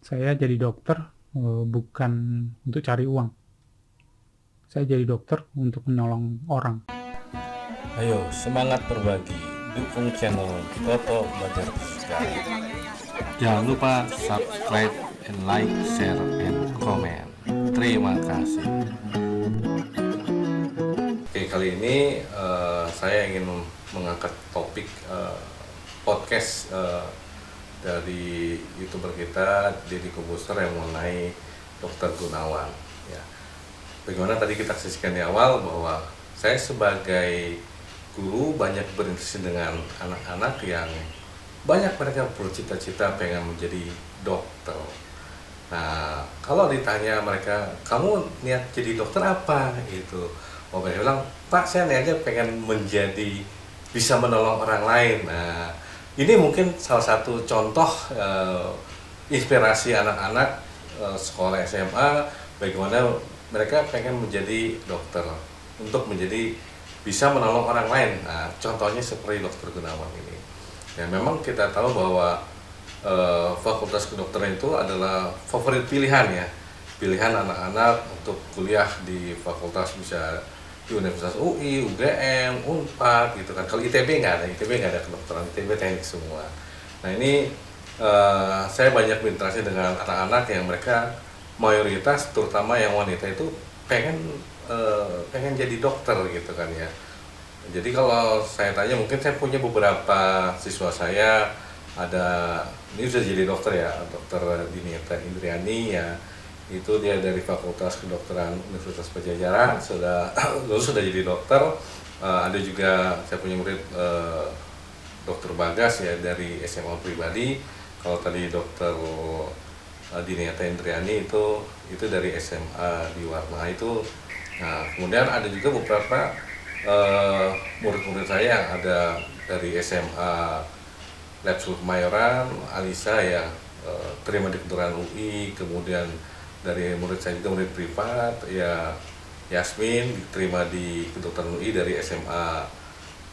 Saya jadi dokter, bukan untuk cari uang. Saya jadi dokter untuk menolong orang. Ayo semangat berbagi, dukung channel Toto Belajar Fisika. Jangan lupa subscribe and like, share, and comment. Terima kasih. Oke, kali ini saya ingin mengangkat topik podcast dari YouTuber kita Deddy Kobuster yang mengenai Dokter Gunawan. Ya, bagaimana tadi kita saksikan di awal bahwa saya sebagai guru banyak berinteraksi dengan anak-anak yang banyak mereka bercita-cita pengen menjadi dokter. Nah, kalau ditanya mereka, kamu niat jadi dokter apa? Gitu. Oh, mereka bilang, Pak, saya niatnya pengen menjadi bisa menolong orang lain. Nah, ini mungkin salah satu contoh inspirasi anak-anak sekolah SMA, bagaimana mereka pengen menjadi dokter untuk menjadi bisa menolong orang lain. Nah, contohnya seperti Dokter Gunawan ini. Ya, memang kita tahu bahwa fakultas kedokteran itu adalah favorit pilihan ya. Pilihan anak-anak untuk kuliah di fakultas bisa di Universitas UI, UGM, Unpad gitu kan. Kalau ITB nggak ada, ITB nggak ada kedokteran, ITB teknik semua. Nah ini saya banyak berinteraksi dengan anak-anak yang mereka mayoritas, terutama yang wanita itu pengen jadi dokter gitu kan ya. Jadi kalau saya tanya, mungkin saya punya beberapa siswa saya, ada ini sudah jadi dokter ya, dokter Dinita Indriani ya, itu dia dari Fakultas Kedokteran Universitas Pajajaran, sudah lulus sudah jadi dokter. Ada juga saya punya murid dokter Bagas ya dari SMA pribadi. Kalau tadi dokter Dinita Indriani itu dari SMA di Warna itu. Nah, kemudian ada juga beberapa murid-murid saya yang ada dari SMA Lab Mayoran, Alisa ya terima di kedokteran UI, kemudian dari murid saya juga murid privat ya Yasmin diterima di kedokteran UI dari SMA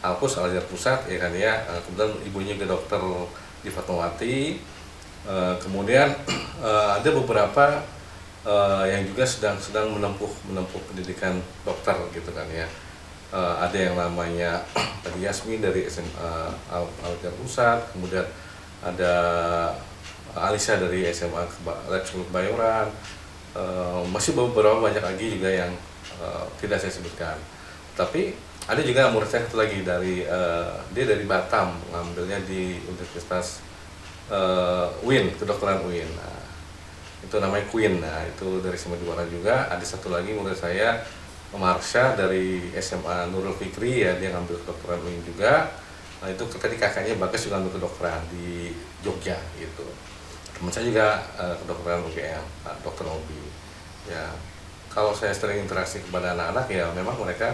Alpus Al Azhar Pusat ya kan ya. Kemudian ibunya juga dokter di Fatmawati. Kemudian ada beberapa yang juga sedang menempuh pendidikan dokter gitu kan ya. Ada yang namanya tadi Yasmin dari SMA Al Azhar Pusat, kemudian ada Alisa dari SMA Lab Kebayoran, masih beberapa banyak lagi juga yang tidak saya sebutkan. Tapi ada juga murid saya satu lagi dari dia dari Batam, ngambilnya di Universitas UIN, kedokteran UIN. Nah, itu namanya Queen. Nah, itu dari SMA Juara juga. Ada satu lagi murid saya Marsha dari SMA Nurul Fikri ya, dia ngambil kedokteran UIN juga. Nah, itu tadi kakaknya Bagas juga ngambil kedokteran di Jogja gitu. Teman saya juga kedokteran UGM, dokter Obi. Ya, kalau saya sering interaksi kepada anak-anak ya memang mereka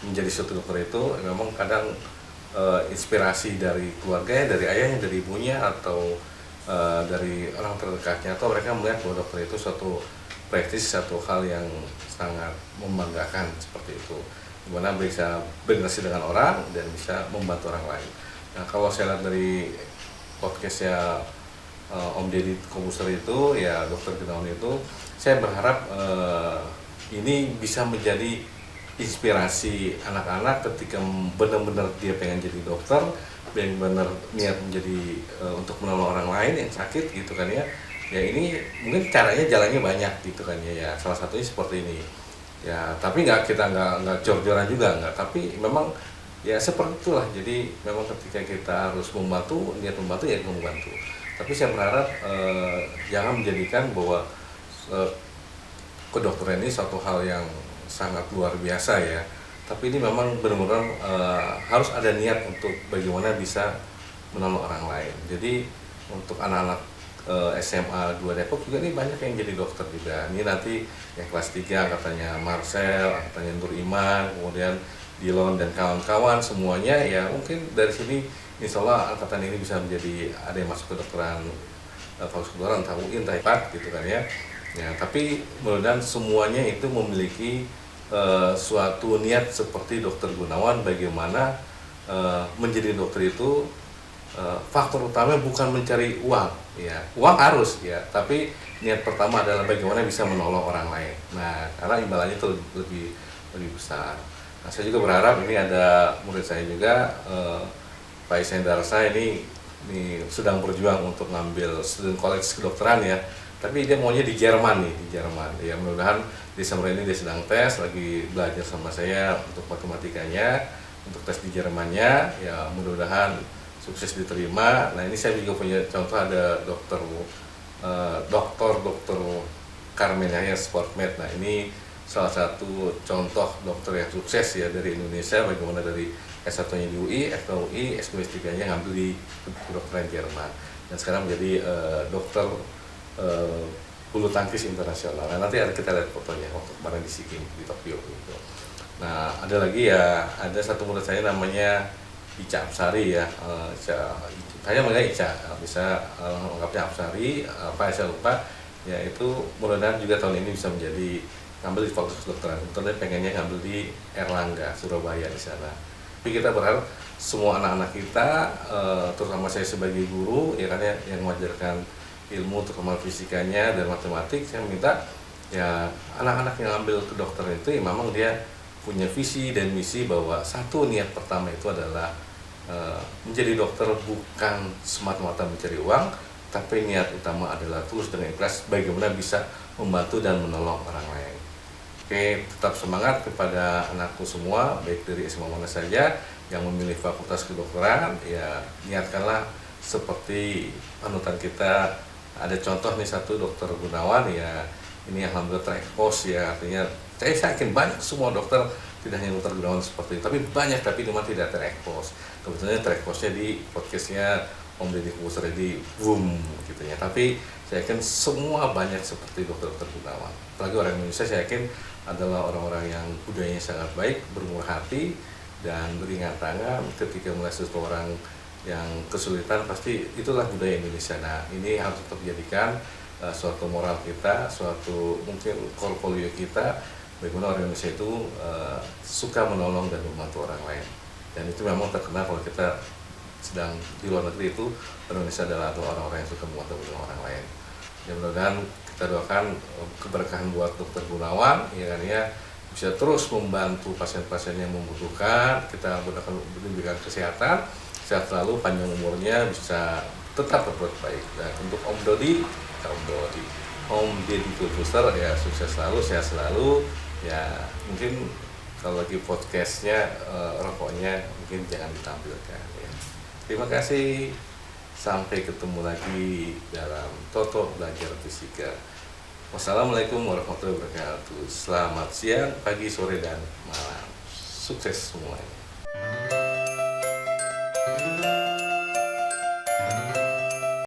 menjadi suatu dokter itu memang kadang inspirasi dari keluarganya, dari ayahnya, dari ibunya, atau dari orang terdekatnya, atau mereka melihat bahwa dokter itu suatu praktis, satu hal yang sangat membanggakan seperti itu, dimana bisa berinteraksi dengan orang dan bisa membantu orang lain. Nah, kalau saya lihat dari podcastnya Om Deddy Kobuster itu ya, Dokter Gunawan itu, saya berharap ini bisa menjadi inspirasi anak-anak ketika benar-benar dia pengen jadi dokter, benar-benar niat menjadi untuk menolong orang lain yang sakit gitu kan ya. Ya ini mungkin caranya jalannya banyak gitu kan ya. Ya salah satunya seperti ini. Ya tapi kita nggak jor-joran juga nggak. Tapi memang ya seperti itulah. Jadi memang ketika kita harus membantu, niat membantu ya membantu. Tapi saya berharap jangan menjadikan bahwa kedokteran ini suatu hal yang sangat luar biasa ya. Tapi ini memang benar-benar harus ada niat untuk bagaimana bisa menolong orang lain. Jadi untuk anak-anak SMA 2 Depok juga ini banyak yang jadi dokter juga. Ini nanti yang kelas 3 katanya Marcel, katanya Nur Iman, kemudian Dilon dan kawan-kawan semuanya ya mungkin dari sini insya Allah angkatan ini bisa menjadi ada yang masuk ke kedokteran fakultas kedokteran, entah UIN, entah IPAD gitu kan ya. Ya, tapi mudah-mudahan semuanya itu memiliki suatu niat seperti Dokter Gunawan, bagaimana menjadi dokter itu faktor utama bukan mencari uang, ya uang harus ya, tapi niat pertama adalah bagaimana bisa menolong orang lain. Nah, karena imbalannya itu lebih lebih besar. Nah, saya juga berharap ini ada murid saya juga, Pak Isendar saya ini sedang berjuang untuk ngambil student college kedokteran ya, tapi dia maunya di Jerman nih, di Jerman. Ya mudah-mudahan Desember ini dia sedang tes, lagi belajar sama saya untuk matematikanya, untuk tes di Jermannya. Ya mudah-mudahan sukses diterima. Nah ini saya juga punya contoh, ada dokter Carmen Yahya Sportmed. Nah ini salah satu contoh dokter yang sukses ya dari Indonesia, bagaimana dari S1-nya di UI, FKUI, S2-nya ngambil di kedokteran Jerman, dan sekarang menjadi dokter bulu tangkis internasional. Nah, nanti kita lihat fotonya waktu kemarin di SEA Games di Tokyo gitu. Nah ada lagi ya, ada satu murid saya namanya Ica Apsari ya, saya manggilnya Ica, bisa lengkapnya Apsari, apa saya lupa. Ya itu mudah-mudahan juga tahun ini bisa menjadi ngambil di Fakultas Kedokteran. Kebetulan pengennya ngambil di Erlangga, Surabaya di sana. Tapi kita berharap semua anak-anak kita, terutama saya sebagai guru, ya kan ya, yang mengajarkan ilmu terutama fisikanya dan matematik, saya minta ya anak-anak yang ambil kedokteran itu ya memang dia punya visi dan misi bahwa satu, niat pertama itu adalah menjadi dokter bukan semata-mata mencari uang, tapi niat utama adalah tulus dan ikhlas bagaimana bisa membantu dan menolong orang lain. Oke, tetap semangat kepada anakku semua, baik dari SMA mana saja yang memilih fakultas kedokteran, ya niatkanlah seperti panutan kita. Ada contoh nih satu, Dokter Gunawan ya, ini alhamdulillah terekspos ya, artinya saya yakin banyak semua dokter, tidak hanya Dokter Gunawan seperti itu, tapi banyak tapi cuma tidak terekspos. Kebetulan tereksposnya di podcastnya Om Deddy Kobuser di Boom gitu ya. Tapi saya yakin semua banyak seperti Dokter Gunawan. Apalagi orang Indonesia saya yakin adalah orang-orang yang budayanya sangat baik, bermurah hati dan beringat tangan ketika melihat seseorang yang kesulitan, pasti itulah budaya Indonesia. Nah ini harus tetap dijadikan suatu moral kita, suatu mungkin portfolio kita, bagaimana orang Indonesia itu suka menolong dan membantu orang lain. Dan itu memang terkenal kalau kita sedang di luar negeri, itu Indonesia adalah orang-orang yang suka membantu orang lain. Ya mudah-mudahan kita doakan keberkahan buat Dokter Gunawan, ya kan ya, bisa terus membantu pasien-pasien yang membutuhkan. Kita gunakan diberikan kesehatan, sehat selalu, panjang umurnya, bisa tetap berbuat baik. Dan untuk Om Deddy Kobuser ya, sukses selalu, sehat selalu. Ya mungkin kalau lagi podcastnya rokoknya mungkin jangan ditampilkan ya. Terima kasih, sampai ketemu lagi dalam Toto Belajar Fisika. Wassalamualaikum warahmatullahi wabarakatuh. Selamat siang, pagi, sore, dan malam. Sukses semuanya.